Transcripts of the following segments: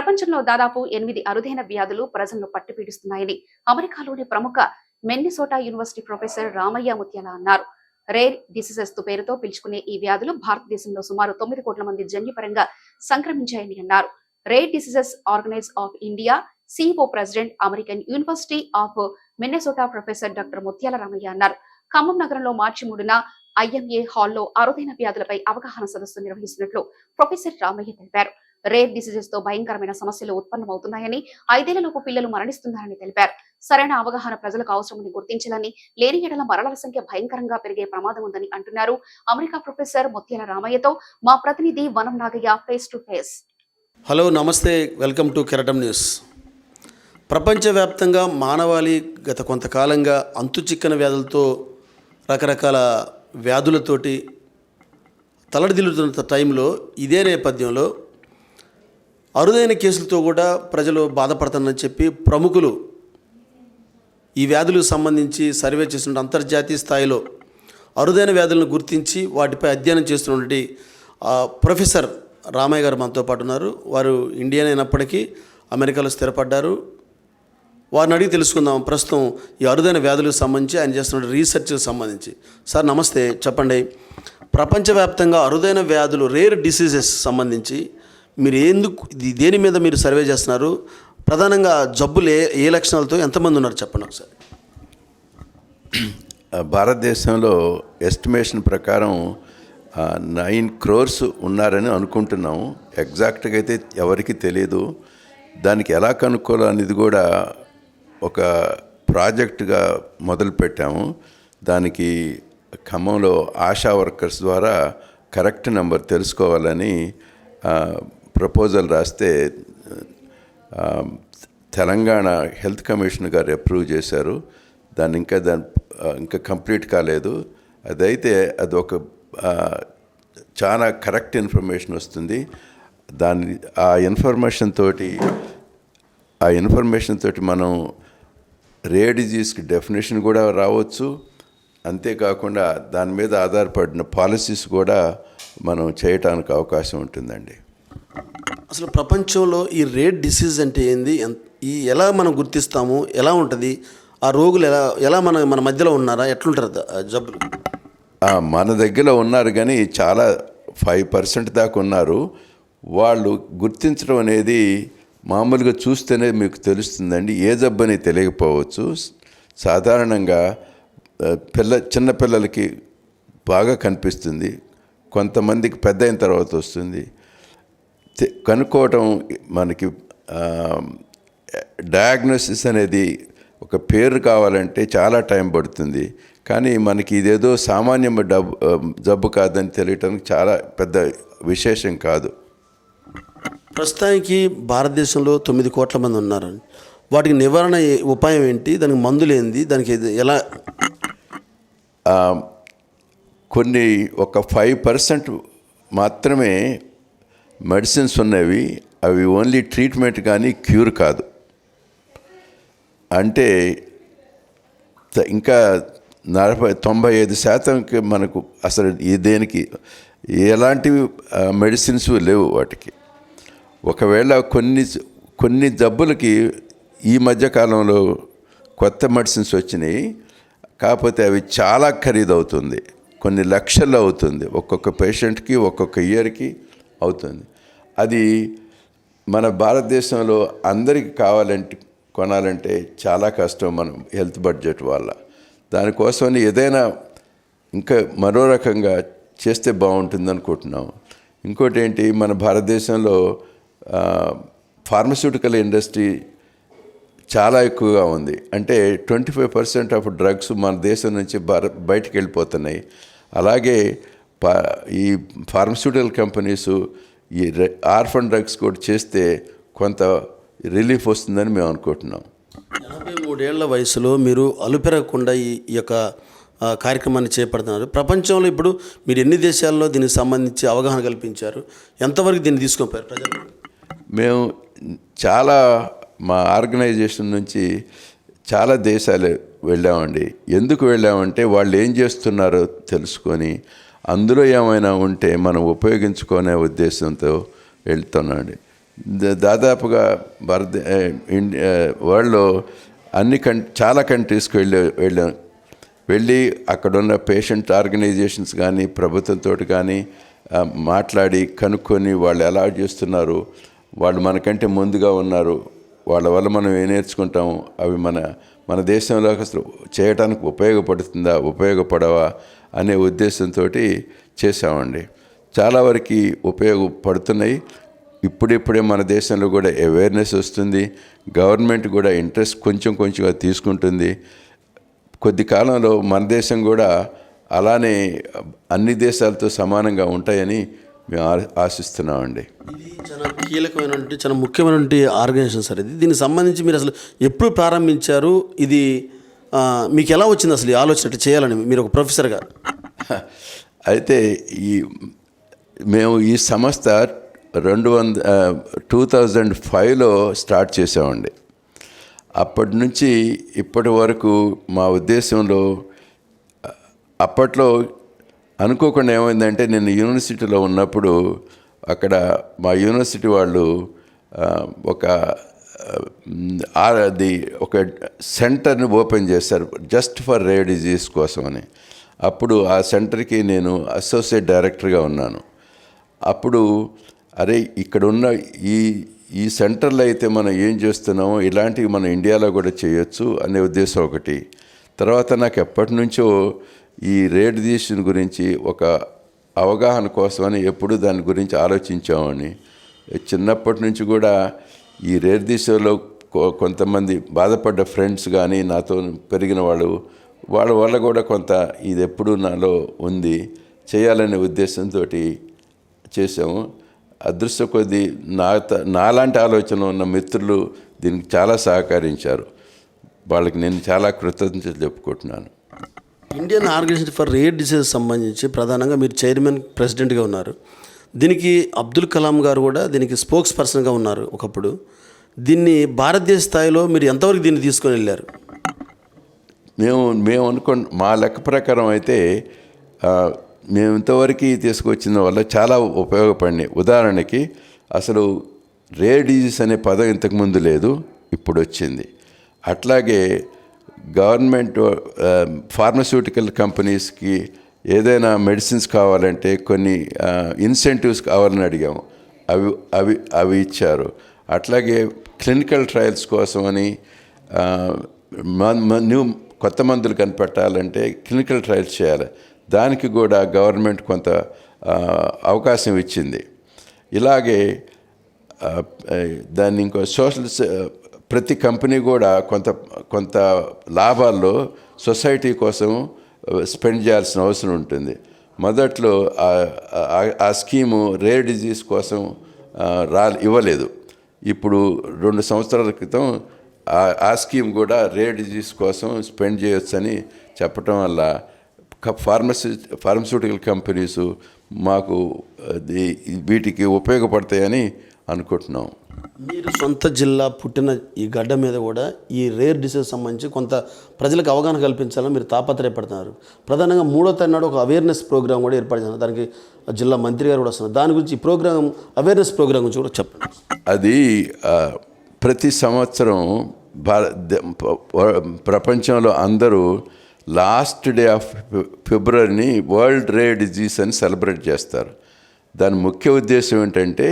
ప్రపంచంలో దాదాపు 8 అరుదైన వ్యాధులు ప్రజలను పట్టిపీడిస్తున్నాయని అమెరికాలోని ప్రముఖ మిన్నెసోటా యూనివర్సిటీ ప్రొఫెసర్ రామయ్య ముత్యాల అన్నారు. రేర్ డిసీజెస్ పేరుతో పిలుచుకునే ఈ వ్యాధులు భారతదేశంలో సుమారు 9 కోట్ల మంది జన్యుపరంగా సంక్రమించాయని అన్నారు. Rare diseases organise of India CEO president American university of Minnesota professor doctor ముత్యాల రామయ్య అన్నారు. ఖమ్మం నగరంలో మార్చి 3న ఐఎంఏ హాల్లో అరుదైన వ్యాధులపై అవగాహన సదస్సు నిర్వహిస్తున్నట్లు ప్రొఫెసర్ రామయ్య తెలిపారు. రేర్ డిసీజెస్ తో భయంకరమైన సమస్యలు ఉత్పన్నమవుతున్నాయని, 5 ఏళ్లలోపు పిల్లలు మరణిస్తున్నారని తెలిపారు. సరైన అవగాహన ప్రజలకు అవసరమని గుర్తించాలని, లేని ఎడల మరణాల సంఖ్య భయంకరంగా పెరిగే ప్రమాదం ఉందని అంటున్నారు. అమెరికా ప్రొఫెసర్ ముత్యాల రామయ్యతో మా ప్రతినిధి Vanam Nagaiah face to face. Hello, నమస్తే, వెల్కమ్ టు కెరటం న్యూస్. ప్రపంచవ్యాప్తంగా మానవాళి గత కొంతకాలంగా అంతుచిక్కని వ్యాధులతో, రకరకాల వ్యాధులతోటి తలడిదిల్లుతున్న టైంలో, ఇదే నేపథ్యంలో అరుదైన కేసులతో కూడా ప్రజలు బాధపడుతున్నారని చెప్పి ప్రముఖులు ఈ వ్యాధులకు సంబంధించి సర్వే చేస్తున్న అంతర్జాతీయ స్థాయిలో అరుదైన వ్యాధులను గుర్తించి వాటిపై అధ్యయనం చేస్తున్నటువంటి ప్రొఫెసర్ రామయ్య గారు మనతో పాటు ఉన్నారు. వారు ఇండియన్ అయినప్పటికీ అమెరికాలో స్థిరపడ్డారు. వారిని అడిగి తెలుసుకుందాం ప్రస్తుతం ఈ అరుదైన వ్యాధులకు సంబంధించి ఆయన చేస్తున్న రీసెర్చ్కి సంబంధించి. సార్ నమస్తే, చెప్పండి. ప్రపంచవ్యాప్తంగా అరుదైన వ్యాధులు, రేర్ డిసీజెస్ సంబంధించి మీరు దేని మీద మీరు సర్వే చేస్తున్నారు? ప్రధానంగా జబ్బులు ఏ లక్షణాలతో ఎంతమంది ఉన్నారు చెప్పండి ఒకసారి. భారతదేశంలో ఎస్టిమేషన్ ప్రకారం 9 crores ఉన్నారని అనుకుంటున్నాం. ఎగ్జాక్ట్గా అయితే ఎవరికి తెలియదు. దానికి ఎలా కనుక్కోవాలో అనేది కూడా ఒక ప్రాజెక్టుగా మొదలుపెట్టాము. దానికి ఖమ్మంలో ఆశా వర్కర్స్ ద్వారా కరెక్ట్ నెంబర్ తెలుసుకోవాలని ప్రపోజల్ రాస్తే తెలంగాణ హెల్త్ కమిషన్ గారు అప్రూవ్ చేశారు. ఇంకా కంప్లీట్ కాలేదు. అదైతే అదొక చాలా కరెక్ట్ ఇన్ఫర్మేషన్ వస్తుంది. ఆ ఇన్ఫర్మేషన్ తోటి మనం రేర్ డిజీజ్కి డెఫినేషన్ కూడా రావచ్చు. అంతేకాకుండా దాని మీద ఆధారపడిన పాలసీస్ కూడా మనం చేయటానికి అవకాశం ఉంటుందండి. అసలు ప్రపంచంలో ఈ రేర్ డిసీజ్ అంటే ఏంది, ఎలా మనం గుర్తిస్తాము, ఎలా ఉంటుంది, ఆ రోగులు ఎలా మన మధ్యలో ఉన్నారా, ఎట్లుంటారు జబ్బులు? మన దగ్గర ఉన్నారు కానీ చాలా 5% దాకా ఉన్నారు. వాళ్ళు గుర్తించడం అనేది మామూలుగా చూస్తేనే మీకు తెలుస్తుందండి. ఏ జబ్బు అని తెలియకపోవచ్చు. సాధారణంగా చిన్నపిల్లలకి బాగా కనిపిస్తుంది, కొంతమందికి పెద్ద అయిన తర్వాత వస్తుంది. కనుక్కోవటం మనకి డయాగ్నోసిస్ అనేది ఒక పేరు కావాలంటే చాలా టైం పడుతుంది. కానీ మనకి ఇదేదో సామాన్య జబ్బు కాదని తెలియటానికి చాలా పెద్ద విశేషం కాదు. ప్రస్తుతానికి భారతదేశంలో 9 కోట్ల మంది ఉన్నారు. వాటికి నివారణ ఉపాయం ఏంటి, దానికి మందులు ఏంది, దానికి ఎలా? ఒక 5% మాత్రమే మెడిసిన్స్ ఉన్నవి. అవి ఓన్లీ ట్రీట్మెంట్ కానీ క్యూర్ కాదు. అంటే ఇంకా 95% మనకు అసలు దేనికి ఎలాంటి మెడిసిన్స్ లేవు వాటికి. ఒకవేళ కొన్ని జబ్బులకి ఈ మధ్యకాలంలో కొత్త మెడిసిన్స్ వచ్చినాయి. కాకపోతే అవి చాలా ఖరీదవుతుంది, కొన్ని లక్షల్లో అవుతుంది. ఒక్కొక్క పేషెంట్కి ఒక్కొక్క ఇయర్కి అవుతుంది. అది మన భారతదేశంలో అందరికీ కొనాలంటే చాలా కష్టం మన హెల్త్ బడ్జెట్ వల్ల. దానికోసం ఏదైనా ఇంకా మరో రకంగా చేస్తే బాగుంటుంది అనుకుంటున్నాం. ఇంకోటి ఏంటి, మన భారతదేశంలో ఫార్మస్యూటికల్ ఇండస్ట్రీ చాలా ఎక్కువగా ఉంది. అంటే 25% ఆఫ్ డ్రగ్స్ మన దేశం నుంచి బయటికి వెళ్ళిపోతున్నాయి. అలాగే ఈ ఫార్మస్యూటికల్ కంపెనీస్ ఈ ఆర్ఫన్ డ్రగ్స్ కూడా చేస్తే కొంత రిలీఫ్ వస్తుందని మేము అనుకుంటున్నాం. 83 ఏళ్ల వయసులో మీరు అలుపెరగకుండా ఈ యొక్క కార్యక్రమాన్ని చేపడుతున్నారు. ప్రపంచంలో ఇప్పుడు మీరు ఎన్ని దేశాల్లో దీనికి సంబంధించి అవగాహన కల్పించారు? ఎంతవరకు దీన్ని తీసుకుపోయారు ప్రజలు? మేము మా ఆర్గనైజేషన్ నుంచి చాలా దేశాలు వెళ్ళామండి. ఎందుకు వెళ్ళామంటే వాళ్ళు ఏం చేస్తున్నారో తెలుసుకొని అందులో ఏమైనా ఉంటే మనం ఉపయోగించుకునే ఉద్దేశంతో వెళ్తున్నాండి. దాదాపుగా వరల్డ్లో చాలా కంట్రీస్కి వెళ్ళి అక్కడున్న పేషెంట్ ఆర్గనైజేషన్స్ కానీ ప్రభుత్వంతో కానీ మాట్లాడి కనుక్కొని వాళ్ళు ఎలా చేస్తున్నారు, వాళ్ళు మనకంటే ముందుగా ఉన్నారు, వాళ్ళ వల్ల మనం ఏం నేర్చుకుంటాము, అవి మన దేశంలో అసలు చేయడానికి ఉపయోగపడవా అనే ఉద్దేశంతో చేసామండి. చాలా వరకు ఉపయోగపడుతున్నాయి. ఇప్పుడిప్పుడే మన దేశంలో కూడా అవేర్నెస్ వస్తుంది, గవర్నమెంట్ కూడా ఇంట్రెస్ట్ కొంచెంగా తీసుకుంటుంది. కొద్ది కాలంలో మన దేశం కూడా అలానే అన్ని దేశాలతో సమానంగా ఉంటాయని మేము ఆశిస్తున్నామండి. ఇది చాలా కీలకమైనటువంటి చాలా ముఖ్యమైనటువంటి ఆర్గనైజేషన్ సార్. దీనికి సంబంధించి మీరు అసలు ఎప్పుడు ప్రారంభించారు? ఇది మీకు ఎలా వచ్చింది అసలు ఈ ఆలోచన చేయాలని మీరు ఒక ప్రొఫెసర్గా? అయితే మేము ఈ సంస్థ 2005లో స్టార్ట్ చేసామండి. అప్పటి నుంచి ఇప్పటి వరకు మా ఉద్దేశంలో అప్పట్లో అనుకోకుండా ఏమైందంటే, నేను యూనివర్సిటీలో ఉన్నప్పుడు అక్కడ మా యూనివర్సిటీ వాళ్ళు ఒక సెంటర్ని ఓపెన్ చేశారు జస్ట్ ఫర్ రేర్ డిజీజ్ కోసమని. అప్పుడు ఆ సెంటర్కి నేను అసోసియేట్ డైరెక్టర్గా ఉన్నాను. అప్పుడు ఇక్కడ ఉన్న ఈ సెంటర్లో అయితే మనం ఏం చేస్తున్నామో ఇలాంటివి మన ఇండియాలో కూడా చేయొచ్చు అనే ఉద్దేశం ఒకటి. తర్వాత నాకు ఎప్పటి నుంచో ఈ రేర్ డిజీజ్ గురించి ఒక అవగాహన కోసమని ఎప్పుడు దాని గురించి ఆలోచించామని. చిన్నప్పటి నుంచి కూడా ఈ రేర్ డిజీజ్లో కొంతమంది బాధపడ్డ ఫ్రెండ్స్ కానీ నాతో పెరిగిన వాళ్ళ వల్ల కూడా కొంత ఇది ఎప్పుడు నాలో ఉంది, చేయాలనే ఉద్దేశంతో చేసాము. అదృష్టం కొద్దీ నాలాంటి ఆలోచన ఉన్న మిత్రులు దీనికి చాలా సహకరించారు. వాళ్ళకి నేను చాలా కృతజ్ఞతలు చెప్పుకుంటున్నాను. Indian organisation for rare diseases సంబంధించి ప్రధానంగా మీరు చైర్మన్, ప్రెసిడెంట్గా ఉన్నారు. దీనికి అబ్దుల్ కలాం గారు కూడా దీనికి స్పోక్స్ పర్సన్గా ఉన్నారు ఒకప్పుడు. దీన్ని భారతదేశ స్థాయిలో మీరు ఎంతవరకు దీన్ని తీసుకొని వెళ్ళారు? మేము మా లెక్క ప్రకారం అయితే మేము ఇంతవరకు తీసుకొచ్చిన వల్ల చాలా ఉపయోగపడినాయి. ఉదాహరణకి అసలు రేర్ డిజీజ్ అనే పదం ఇంతకుముందు లేదు, ఇప్పుడు వచ్చింది. అట్లాగే గవర్నమెంట్ ఫార్మస్యూటికల్ కంపెనీస్కి ఏదైనా మెడిసిన్స్ కావాలంటే కొన్ని ఇన్సెంటివ్స్ కావాలని అడిగాము, అవి ఇచ్చారు. అట్లాగే క్లినికల్ ట్రయల్స్ కోసమని కొత్త మందులు కనిపెట్టాలంటే క్లినికల్ ట్రయల్స్ చేయాలి, దానికి కూడా గవర్నమెంట్ కొంత అవకాశం ఇచ్చింది. ఇలాగే దాన్ని ఇంకో ప్రతి కంపెనీ కూడా కొంత లాభాల్లో సొసైటీ కోసం స్పెండ్ చేయాల్సిన అవసరం ఉంటుంది. మొదట్లో ఆ స్కీము రేర్ డిజీజ్ కోసం ఇవ్వలేదు. ఇప్పుడు 2 సంవత్సరాల క్రితం ఆ స్కీమ్ కూడా రేర్ డిజీజ్ కోసం స్పెండ్ చేయొచ్చని చెప్పడం వల్ల ఫార్మస్యూటికల్ కంపెనీస్ మాకు వీటికి ఉపయోగపడతాయని అనుకుంటున్నాం. మీరు సొంత జిల్లా పుట్టిన ఈ గడ్డ మీద కూడా ఈ రేర్ డిసీజ్ సంబంధించి కొంత ప్రజలకు అవగాహన కల్పించాలని మీరు తాపత్రయపడుతున్నారు. ప్రధానంగా 3వ తారీఖు నాడు ఒక అవేర్నెస్ ప్రోగ్రామ్ కూడా ఏర్పాటు చేస్తున్నారు. దానికి జిల్లా మంత్రి గారు కూడా వస్తున్నారు. దాని గురించి ఈ ప్రోగ్రామ్ అవేర్నెస్ ప్రోగ్రామ్ గురించి కూడా చెప్పండి. అది ప్రతి సంవత్సరం ప్రపంచంలో అందరూ లాస్ట్ డే ఆఫ్ ఫిబ్రవరిని వరల్డ్ రేర్ డిజీజ్ అని సెలబ్రేట్ చేస్తారు. దాని ముఖ్య ఉద్దేశం ఏంటంటే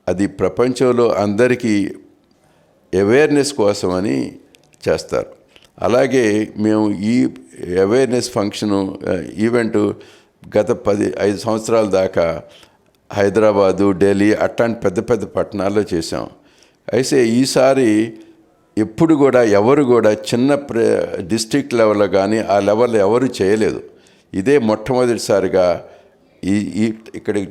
అది ప్రపంచంలో అందరికీ అవేర్నెస్ కోసమని చేస్తారు. అలాగే మేము ఈ అవేర్నెస్ ఫంక్షను ఈవెంటు గత 5 సంవత్సరాల దాకా హైదరాబాదు, ఢిల్లీ అట్లాంటి పెద్ద పట్టణాల్లో చేసాం. అయితే ఈసారి ఎప్పుడు కూడా ఎవరు కూడా చిన్న డిస్ట్రిక్ట్ లెవెల్లో కానీ ఆ లెవెల్లో ఎవరు చేయలేదు. ఇదే మొట్టమొదటిసారిగా ఇక్కడికి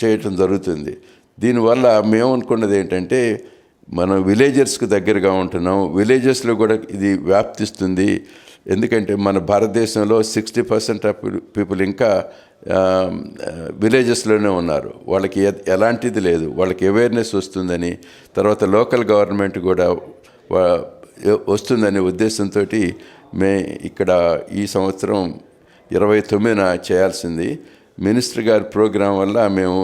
చేయటం జరుగుతుంది. దీనివల్ల మేము అనుకున్నది ఏంటంటే మనం విలేజర్స్కి దగ్గరగా ఉంటున్నాం, విలేజెస్లో కూడా ఇది వ్యాప్తిస్తుంది. ఎందుకంటే మన భారతదేశంలో 60% ఆఫ్ పీపుల్ ఇంకా విలేజెస్లోనే ఉన్నారు. వాళ్ళకి ఎలాంటిది లేదు, వాళ్ళకి అవేర్నెస్ వస్తుందని, తర్వాత లోకల్ గవర్నమెంట్ కూడా వస్తుందనే ఉద్దేశంతో ఇక్కడ ఈ సంవత్సరం 29న చేయాల్సింది. మినిస్టర్ గారి ప్రోగ్రాం వల్ల మేము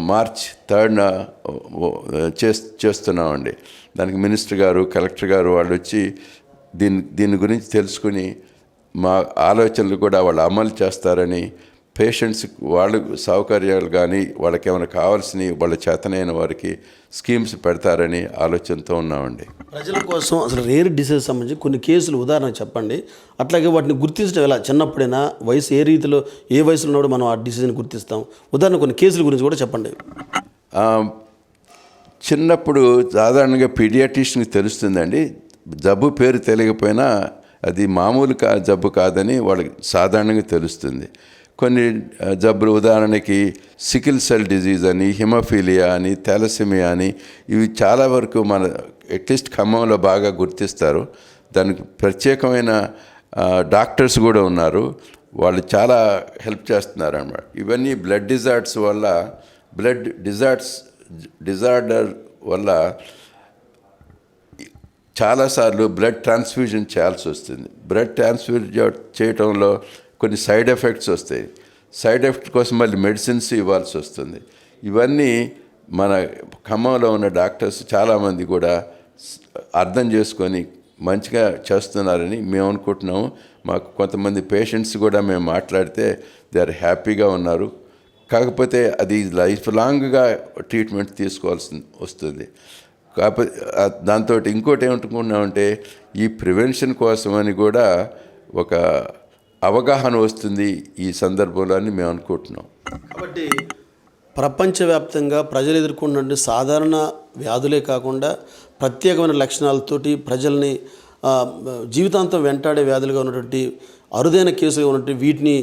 మార్చ్ 3న చేస్తున్నామండి. దానికి మినిస్టర్ గారు, కలెక్టర్ గారు వాళ్ళు వచ్చి దీని గురించి తెలుసుకుని మా ఆలోచనలు కూడా వాళ్ళు అమలు చేస్తారని, పేషెంట్స్ వాళ్ళు సౌకర్యాలు కానీ వాళ్ళకి ఏమైనా కావాల్సినవి వాళ్ళ చేతనైన వారికి స్కీమ్స్ పెడతారని ఆలోచనతో ఉన్నామండి. ప్రజల కోసం అసలు రేర్ డిసీజ్ సంబంధించి కొన్ని కేసులు ఉదాహరణ చెప్పండి. అట్లాగే వాటిని గుర్తించడం ఎలా? చిన్నప్పుడైనా వయసు ఏ రీతిలో ఏ వయసులో ఉన్నప్పుడు మనం ఆ డిసీజ్ని గుర్తిస్తాం? ఉదాహరణ కొన్ని కేసుల గురించి కూడా చెప్పండి. చిన్నప్పుడు సాధారణంగా పీడియాట్రిషియన్కి తెలుస్తుందండి. జబ్బు పేరు తెలియకపోయినా అది మామూలు జబ్బు కాదని వాళ్ళకి సాధారణంగా తెలుస్తుంది. కొన్ని జబ్బులు ఉదాహరణకి సికిల్ సెల్ డిజీజ్ అని, హిమోఫీలియా అని, థాలసీమియా అని, ఇవి చాలా వరకు మన అట్లీస్ట్ ఖమ్మంలో బాగా గుర్తిస్తారు. దానికి ప్రత్యేకమైన డాక్టర్స్ కూడా ఉన్నారు. వాళ్ళు చాలా హెల్ప్ చేస్తున్నారు అన్నమాట. ఇవన్నీ బ్లడ్ డిజార్డ్స్ వల్ల, బ్లడ్ డిజార్డర్ వల్ల చాలాసార్లు బ్లడ్ ట్రాన్స్ఫ్యూజన్ చేయాల్సి వస్తుంది. బ్లడ్ ట్రాన్స్ఫ్యూజన్ చేయటంలో కొన్ని సైడ్ ఎఫెక్ట్స్ వస్తాయి. సైడ్ ఎఫెక్ట్ కోసం మళ్ళీ మెడిసిన్స్ ఇవ్వాల్సి వస్తుంది. ఇవన్నీ మన ఖమ్మంలో ఉన్న డాక్టర్స్ చాలామంది కూడా అర్థం చేసుకొని మంచిగా చేస్తున్నారని మేము అనుకుంటున్నాము. మాకు కొంతమంది పేషెంట్స్ కూడా మేము మాట్లాడితే దే ఆర్ హ్యాపీగా ఉన్నారు. కాకపోతే అది లైఫ్ లాంగ్గా ట్రీట్మెంట్ తీసుకోవాల్సి వస్తుంది. కాకపోతే దాంతో ఇంకోటి ఏమనుకుంటున్నామంటే ఈ ప్రివెన్షన్ కోసమని కూడా ఒక అవగాహన వస్తుంది ఈ సందర్భంలో అని మేము అనుకుంటున్నాం. కాబట్టి ప్రపంచవ్యాప్తంగా ప్రజలు ఎదుర్కొన్నటువంటి సాధారణ వ్యాధులే కాకుండా ప్రత్యేకమైన లక్షణాలతోటి ప్రజల్ని జీవితాంతం వెంటాడే వ్యాధులుగా ఉన్నటువంటి అరుదైన కేసులుగా ఉన్నటువంటి వీటిని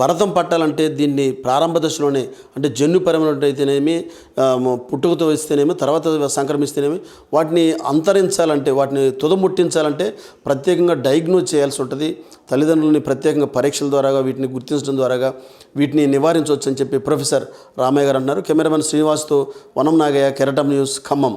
భరతం పట్టాలంటే దీన్ని ప్రారంభ దశలోనే, అంటే జన్యుపరమైనటువంటి అయితేనేమి, పుట్టుకతో ఇస్తేనేమి, తర్వాత సంక్రమిస్తేనేమి, వాటిని అంతరించాలంటే, వాటిని తుదముట్టించాలంటే ప్రత్యేకంగా డయాగ్నోజ్ చేయాల్సి ఉంటుంది. తల్లిదండ్రులని ప్రత్యేకంగా పరీక్షల ద్వారాగా వీటిని గుర్తించడం ద్వారాగా వీటిని నివారించవచ్చు అని చెప్పి ప్రొఫెసర్ రామయ్య గారు అన్నారు. కెమెరామెన్ శ్రీనివాస్తో వనం నాగయ్య, కెరటం న్యూస్, ఖమ్మం.